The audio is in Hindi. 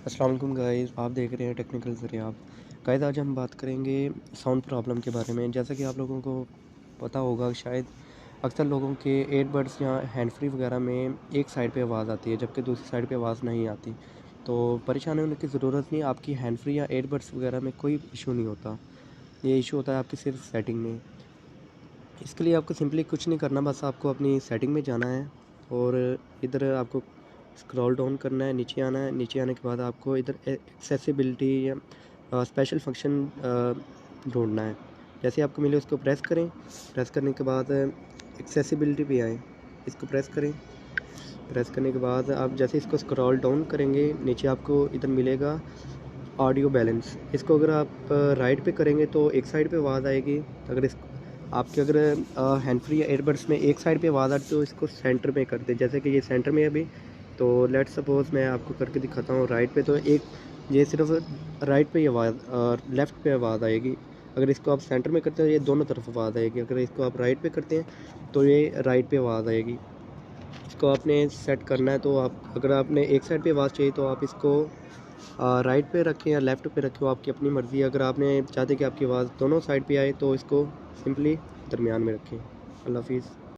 अस्सलाम वालेकुम गाइस, आप देख रहे हैं टेक्निकल ज़रियाब। गाइस आज हम बात करेंगे साउंड प्रॉब्लम के बारे में। जैसा कि आप लोगों को पता होगा शायद अक्सर लोगों के ईयरबड्स या हैंड फ्री वगैरह में एक साइड पे आवाज़ आती है जबकि दूसरी साइड पे आवाज़ नहीं आती। तो परेशान होने की ज़रूरत नहीं, आपकी हैंड फ्री या ईयरबड्स वगैरह में कोई इशू नहीं होता। ये इशू होता है आपकी सिर्फ सेटिंग में। इसके लिए आपको सिंपली कुछ नहीं करना, बस आपको अपनी सेटिंग में जाना है और इधर आपको स्क्रॉल डाउन करना है, नीचे आना है। नीचे आने के बाद आपको इधर एक्सेसिबिलिटी या स्पेशल फंक्शन ढूंढना है। जैसे आपको मिले उसको प्रेस करें। प्रेस करने के बाद एक्सेसिबिलिटी पे आए, इसको प्रेस करें। प्रेस करने के बाद आप जैसे इसको स्क्रॉल डाउन करेंगे, नीचे आपको इधर मिलेगा ऑडियो बैलेंस। इसको अगर आप राइट पे करेंगे तो एक साइड पे आवाज़ आएगी। अगर इस आपके अगर हैंड फ्री या एयरबड्स में एक साइड पे आवाज़ आती है तो इसको सेंटर में कर दें। जैसे कि ये सेंटर में है अभी, तो लेट्स सपोज़ मैं आपको करके दिखाता हूँ राइट पे। तो एक ये सिर्फ राइट पे ही आवाज़ और लेफ़्ट पे आवाज़ आएगी। अगर इसको आप सेंटर में करते हो ये दोनों तरफ आवाज़ आएगी। अगर इसको आप राइट पे करते हैं तो ये राइट पे आवाज़ आएगी। इसको आपने सेट करना है। तो आप अगर आपने एक साइड पे आवाज़ चाहिए तो आप इसको राइट पे रखें या लेफ़्ट पे रखें, वो आपकी अपनी मर्ज़ी है। अगर आपने चाहते कि आपकी आवाज़ दोनों साइड पे आए तो इसको सिंपली दरमियान में रखें। अल्लाह हाफ़िज़।